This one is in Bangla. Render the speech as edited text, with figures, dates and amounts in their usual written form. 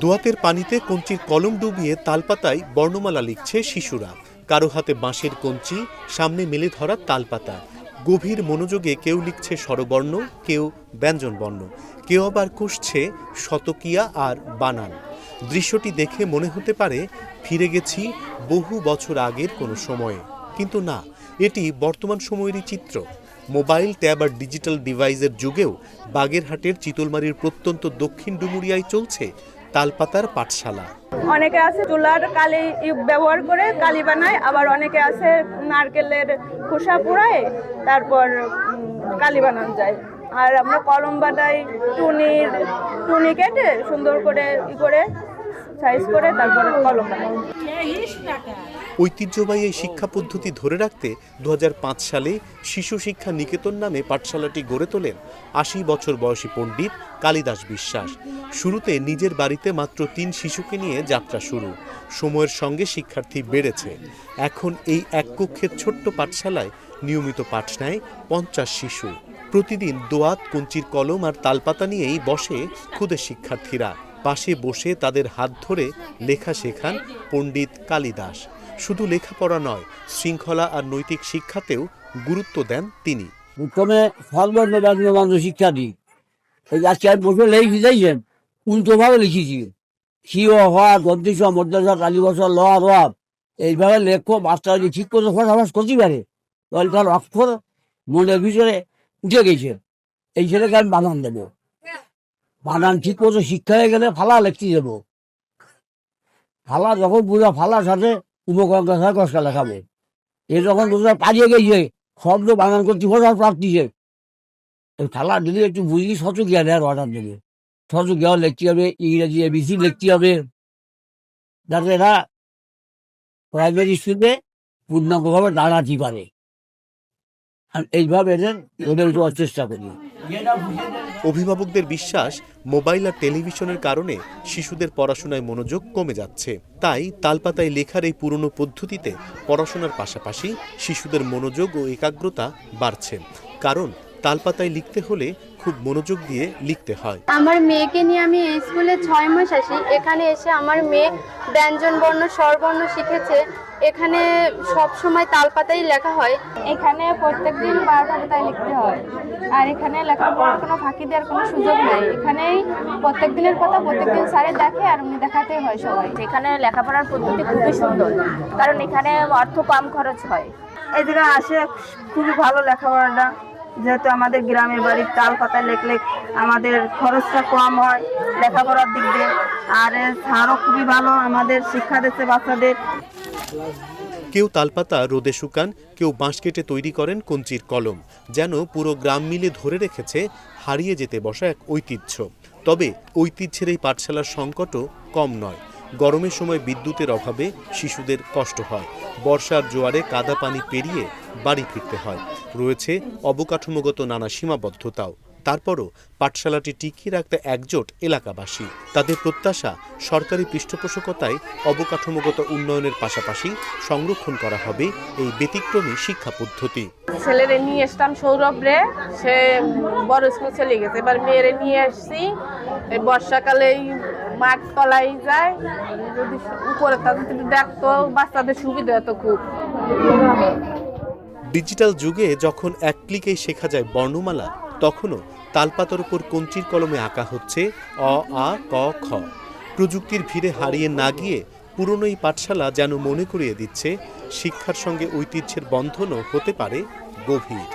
দোয়াতের পানিতে কঞ্চির কলম ডুবিয়ে তালপাতায় বর্ণমালা লিখছে শিশুরা। কারো হাতে বাঁশের কঞ্চি, সামনে মেলে ধরা তালপাতা। গভীর মনোযোগে কেউ লিখছে স্বরবর্ণ, কেউ ব্যঞ্জনবর্ণ, কেউ আবার কষছে শতকিয়া আর বানান। দৃশ্যটি দেখে মনে হতে পারে ফিরে গেছি বহু বছর আগের কোনো সময়ে, কিন্তু না, এটি বর্তমান সময়েরই চিত্র। মোবাইল, ট্যাব আর ডিজিটাল ডিভাইসের যুগেও বাগেরহাটের চিতলমারির প্রত্যন্ত দক্ষিণ ডুমুরিয়ায় চলছে তালপাতার পাঠশালা। অনেকে আছে চুলার কালি ব্যবহার করে কালি বানায়, আবার অনেকে আছে নারকেলের খোসা পোড়ায় তারপর কালি বানানো যায়। আর আমরা কলম বানাই টুনি কেটে সুন্দর করে সাইজ করে তারপর কলম বানাই। ঐতিহ্যবাহী এই শিক্ষা পদ্ধতি ধরে রাখতে 2005 সালে শিশু শিক্ষা নিকেতন নামে পাঠশালাটি গড়ে তোলেন 80 বছর বয়সী পণ্ডিত কালিদাস বিশ্বাস। শুরুতে নিজের বাড়িতে মাত্র 3 শিশুকে নিয়ে যাত্রা শুরু। সময়ের সঙ্গে শিক্ষার্থী বেড়েছে। এখন এই এক কক্ষের ছোট্ট পাঠশালায় নিয়মিত পাঠ নেয় 50 শিশু। প্রতিদিন দোয়াত, কঞ্চির কলম আর তালপাতা নিয়েই বসে ক্ষুদে শিক্ষার্থীরা। পাশে বসে তাদের হাত ধরে লেখা শেখান পণ্ডিত কালিদাস। শুধু লেখাপড়া নয়, শৃঙ্খলা আর নৈতিক শিক্ষাতেও গুরুত্ব দেন তিনি। প্রথমে সর্বর্ণ শিক্ষা দিই। এই আজকে আমি বসে লেখি বুঝাইছেন, উল্টোভাবে লিখেছি। শিও হওয়া দন্তিস মদ্রাসা কালীবসা ল রব এইভাবে লেখো, মাস্টার ঠিক করে ফটাফট করতে পারে। তার অক্ষর মনের ভিতরে উঠে গেছে। এই ছেলেকে আমি বানান দেবো। বানান ঠিক মতো শিক্ষা হয়ে গেলে ফালা লিখতে যাবো। ফালা যখন পুরো ফালার সাথে উপকরণ কষ্ট লেখাবে। এ যখন পালিয়ে গেছে শব্দ বানান করতে ফটাফট প্রাপ্তিছে। এই ফালা দিলে একটু বুঝি শত জ্ঞান আর অর্ডার দেবে। শত জ্ঞান লিখতে হবে, ইংরেজি এবিসি লিখতে হবে, যাতে এরা প্রাইমারি স্কুলে পূর্ণাঙ্গভাবে দাঁড়াতে পারে। এইভাবে এদের দেওয়ার চেষ্টা করি। অভিভাবকদের বিশ্বাস, মোবাইল আর টেলিভিশনের কারণে শিশুদের পড়াশোনায় মনোযোগ কমে যাচ্ছে। তাই তালপাতায় লেখার এই পুরনো পদ্ধতিতে পড়াশোনার পাশাপাশি শিশুদের মনোযোগ ও একাগ্রতা বাড়ছে। কারণ তালপাতায় লিখতে হলে খুব মনোযোগ দিয়ে লিখতে হয়। আমার মেয়েকে নিয়ে আমি এই স্কুলে 6 মাস আসি। এখানে এসে আমার মেয়ে ব্যঞ্জন বর্ণ স্বরবর্ণ শিখেছে। এখানে সব সময় তালপাতাই লেখা হয়। এখানে প্রত্যেকদিন 12টা পাতায় লিখতে হয়, আর এখানে লেখাপড়ার কোনো ফাঁকি দেওয়ার কোনো সুযোগ নাই। এখানেই প্রত্যেকদিনের কথা প্রত্যেকদিন স্যারে দেখে আর উনি দেখাতেই হয় সবাই। এখানে লেখাপড়ার পদ্ধতি খুবই সুন্দর, কারণ এখানে অর্থ কম খরচ হয়। এই জায়গায় আসে খুবই ভালো লেখাপড়াটা, যেহেতু আমাদের গ্রামের বাড়ির তালপাতায় লেখলে আমাদের খরচটা কম হয় লেখাপড়ার দিক দিয়ে। আর স্যারও খুবই ভালো আমাদের শিক্ষা দিচ্ছে বাচ্চাদের। কেউ তালপাতা রোদে শুকান, কেউ বাঁশ কেটে তৈরি করেন কঞ্চির কলম, যেন পুরো গ্রাম মিলে ধরে রেখেছে হারিয়ে যেতে বসা এক ঐতিহ্য। তবে ঐতিহ্যের এই পাঠশালার সংকটও কম নয়। গরমের সময় বিদ্যুতের অভাবে শিশুদের কষ্ট হয়। বর্ষার জোয়ারে কাদা পানি পেরিয়ে বাড়ি ফিরতে হয়। রয়েছে অবকাঠামোগত নানা সীমাবদ্ধতাও। তারপরও পাঠশালাটি টিকিয়ে রাখতে একজোট এলাকাবাসী। তাদের প্রত্যাশা, সরকারি পৃষ্ঠপোষকতায় অবকাঠামোগত উন্নয়নের পাশাপাশি সংরক্ষণ করা হবে এই ব্যতিক্রমী শিক্ষা পদ্ধতি। ছেলেরে নিয়ে আসতাম সৌরভরে, সে বড় স্কুল চলে গেছে। এবার মেয়েরে নিয়ে আসছি, বর্ষাকালে মাঠ তলায় যায়, যদি উপরে তাদের দেখতো বাচ্চাদের সুবিধা হতো খুব। ডিজিটাল যুগে যখন এক ক্লিকেই শেখা যায় বর্ণমালা, তখনও তালপাতার উপর কঞ্চির কলমে আঁকা হচ্ছে অ, আ, ক, খ। প্রযুক্তির ভিড়ে হারিয়ে না গিয়ে পুরনো এই পাঠশালা যেন মনে করিয়ে দিচ্ছে শিক্ষার সঙ্গে ঐতিহ্যের বন্ধনও হতে পারে গভীর।